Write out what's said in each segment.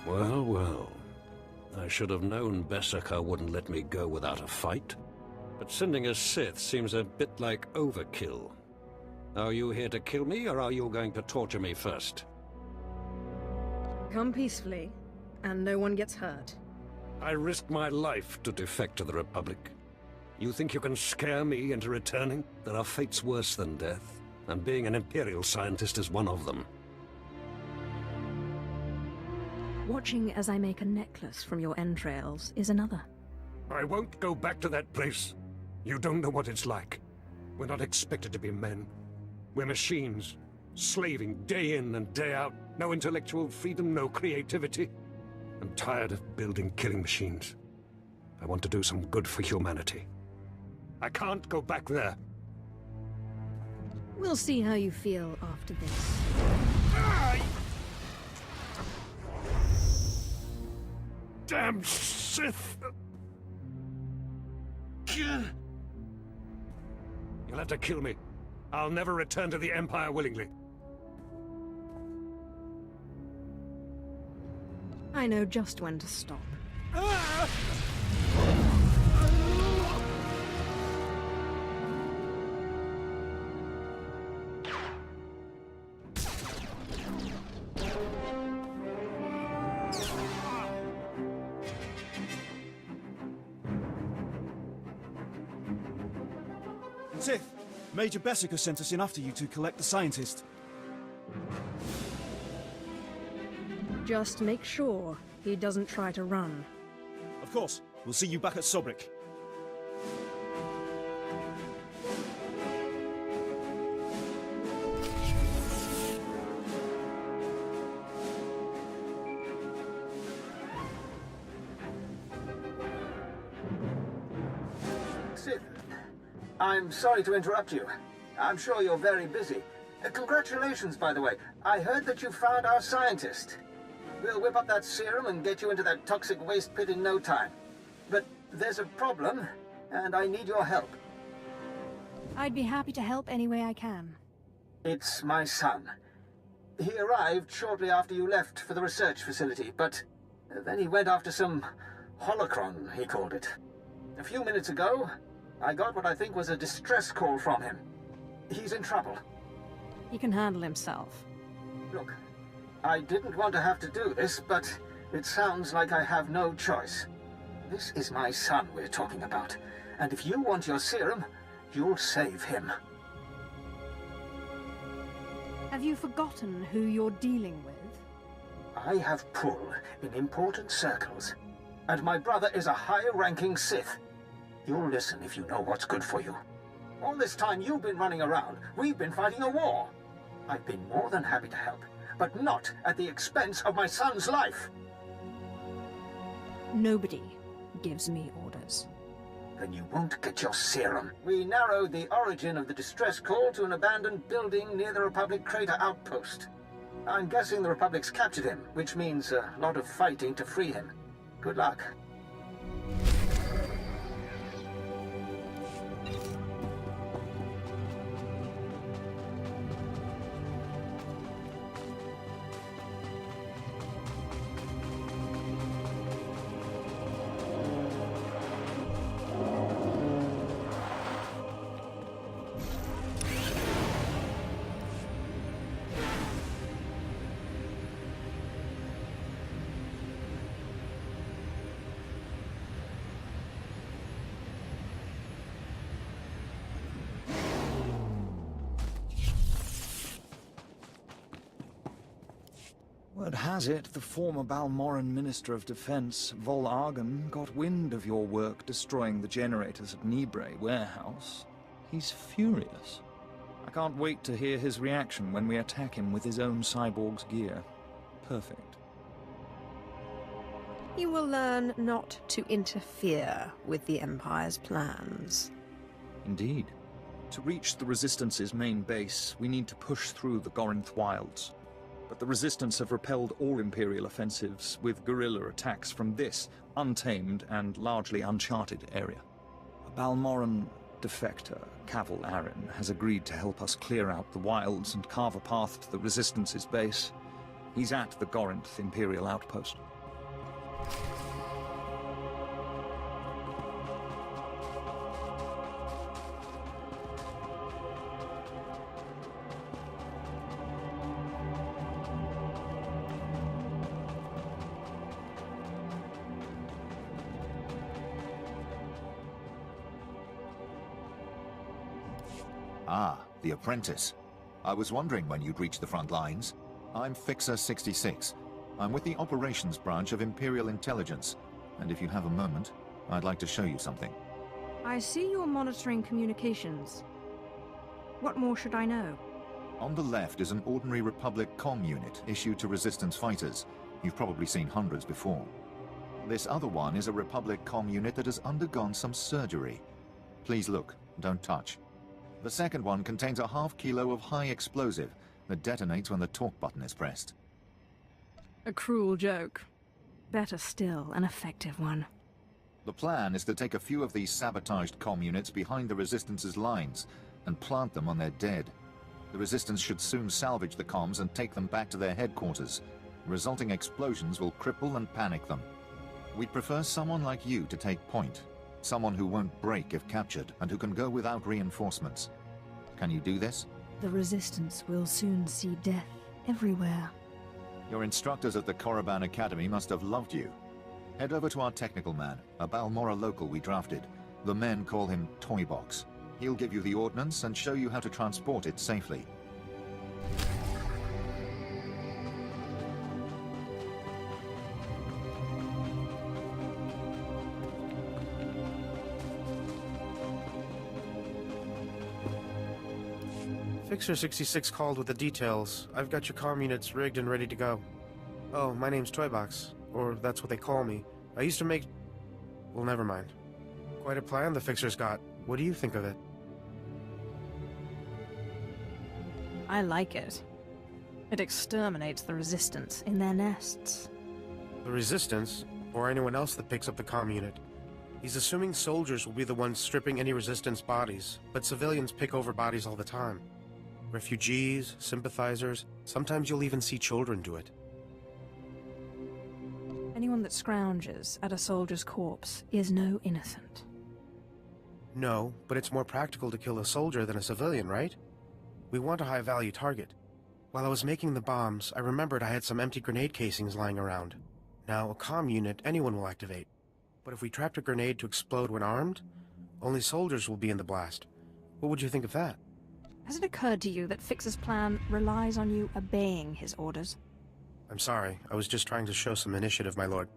Well, well. I should have known Berserker wouldn't let me go without a fight. But sending a Sith seems a bit like overkill. Are you here to kill me, or are you going to torture me first? Come peacefully, and no one gets hurt. I risked my life to defect to the Republic. You think you can scare me into returning? There are fates worse than death, and being an Imperial scientist is one of them. Watching as I make a necklace from your entrails is another. I won't go back to that place. You don't know what it's like. We're not expected to be men. We're machines, slaving day in and day out. No intellectual freedom, no creativity. I'm tired of building killing machines. I want to do some good for humanity. I can't go back there. We'll see how you feel after this. Damn Sith! You'll have to kill me. I'll never return to the Empire willingly. I know just when to stop. Sith, Major Berserker sent us in after you to collect the scientist. Just make sure he doesn't try to run. Of course. We'll see you back at Sobrik. Sith, I'm sorry to interrupt you. I'm sure you're very busy. Congratulations, by the way. I heard that you found our scientist. We'll whip up that serum and get you into that toxic waste pit in no time. But there's a problem, and I need your help. I'd be happy to help any way I can. It's my son. He arrived shortly after you left for the research facility, but then he went after some holocron, he called it. A few minutes ago, I got what I think was a distress call from him. He's in trouble. He can handle himself. Look, I didn't want to have to do this, but it sounds like I have no choice. This is my son we're talking about, and if you want your serum, you'll save him. Have you forgotten who you're dealing with? I have pull in important circles, and my brother is a higher-ranking Sith. You'll listen if you know what's good for you. All this time you've been running around, we've been fighting a war. I've been more than happy to help, but not at the expense of my son's life. Nobody gives me orders. Then you won't get your serum. We narrowed the origin of the distress call to an abandoned building near the Republic crater outpost. I'm guessing the Republic's captured him, which means a lot of fighting to free him. Good luck. Word has it, the former Balmorran Minister of Defense, Vol Argon, got wind of your work destroying the generators at Nibre warehouse. He's furious. I can't wait to hear his reaction when we attack him with his own cyborg's gear. Perfect. You will learn not to interfere with the Empire's plans. Indeed. To reach the Resistance's main base, we need to push through the Gorinth wilds. But the Resistance have repelled all Imperial offensives with guerrilla attacks from this untamed and largely uncharted area. A Balmorran defector, Cavil Aren, has agreed to help us clear out the wilds and carve a path to the Resistance's base. He's at the Gorinth Imperial outpost. Ah, the apprentice. I was wondering when you'd reach the front lines. I'm Fixer 66. I'm with the operations branch of Imperial Intelligence, and if you have a moment, I'd like to show you something. I see you're monitoring communications. What more should I know? On the left is an ordinary Republic comm unit issued to Resistance fighters. You've probably seen hundreds before. This other one is a Republic comm unit that has undergone some surgery. Please look, don't touch. The second one contains a half kilo of high explosive that detonates when the talk button is pressed. A cruel joke. Better still, an effective one. The plan is to take a few of these sabotaged comm units behind the Resistance's lines and plant them on their dead. The Resistance should soon salvage the comms and take them back to their headquarters. Resulting explosions will cripple and panic them. We'd prefer someone like you to take point. Someone who won't break if captured, and who can go without reinforcements. Can you do this? The Resistance will soon see death everywhere. Your instructors at the Korriban Academy must have loved you. Head over to our technical man, a Balmorra local we drafted. The men call him Toybox. He'll give you the ordnance and show you how to transport it safely. Fixer 66 called with the details. I've got your comm units rigged and ready to go. Oh, my name's Toybox, or that's what they call me. I used to make... well, never mind. Quite a plan the Fixer's got. What do you think of it? I like it. It exterminates the Resistance in their nests. The Resistance, or anyone else that picks up the comm unit. He's assuming soldiers will be the ones stripping any Resistance bodies, but civilians pick over bodies all the time. Refugees, sympathizers, sometimes you'll even see children do it. Anyone that scrounges at a soldier's corpse is no innocent. No, but it's more practical to kill a soldier than a civilian, right? We want a high-value target. While I was making the bombs, I remembered I had some empty grenade casings lying around. Now, a comm unit anyone will activate. But if we trapped a grenade to explode when armed, only soldiers will be in the blast. What would you think of that? Has it occurred to you that Fixer's plan relies on you obeying his orders? I'm sorry, I was just trying to show some initiative, my lord.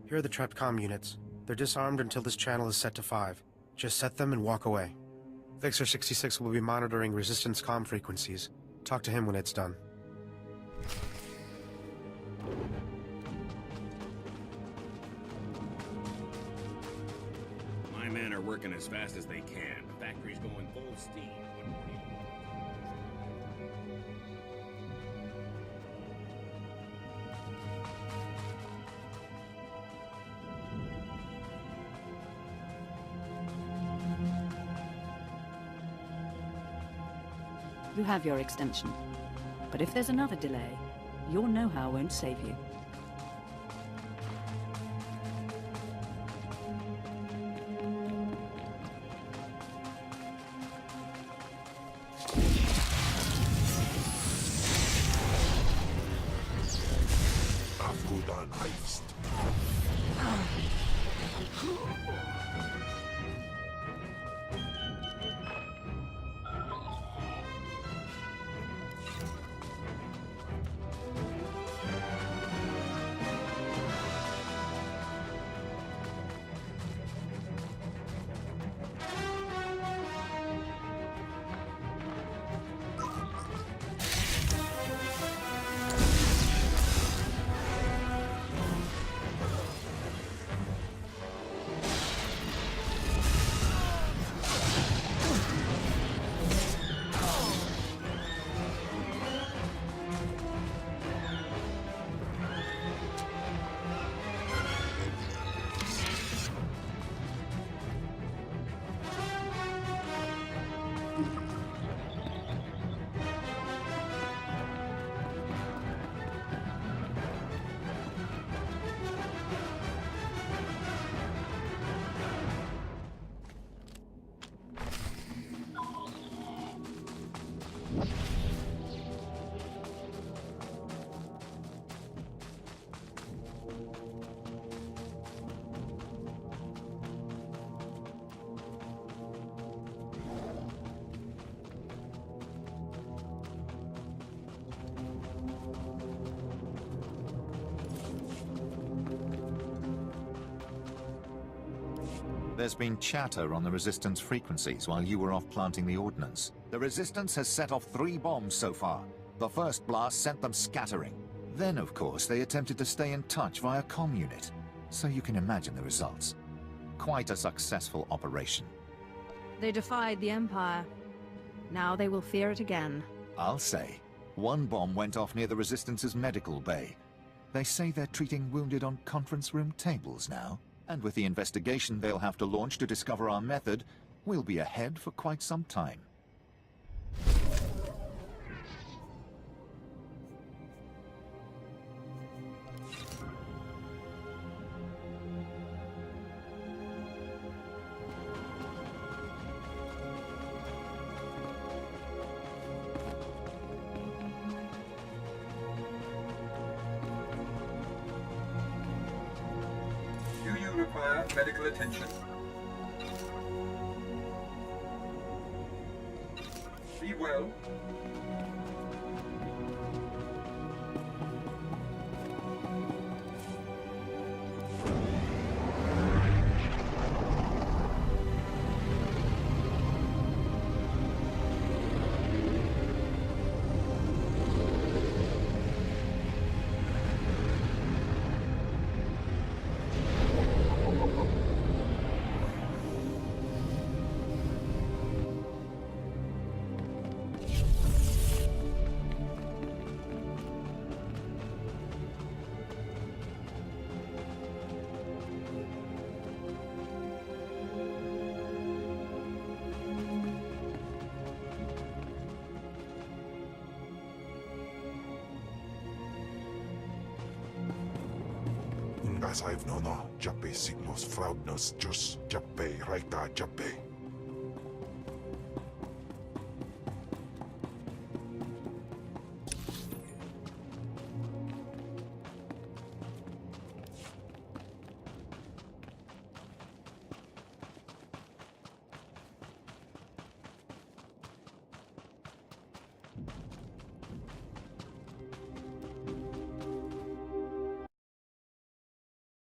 Here are the trapped comm units. They're disarmed until this channel is set to 5. Just set them and walk away. Fixer 66 will be monitoring Resistance comm frequencies. Talk to him when it's done. My men are working as fast as they can. The factory's going full steam. You have your extension. But if there's another delay, your know-how won't save you. There's been chatter on the Resistance frequencies while you were off planting the ordnance. The Resistance has set off 3 bombs so far. The first blast sent them scattering. Then, of course, they attempted to stay in touch via comm unit. So you can imagine the results. Quite a successful operation. They defied the Empire. Now they will fear it again. I'll say. 1 bomb went off near the Resistance's medical bay. They say they're treating wounded on conference room tables now. And with the investigation they'll have to launch to discover our method, we'll be ahead for quite some time. Require medical attention. Be well. As I've known, Jappe siglos fraudnos jus Jappe raita Jappe.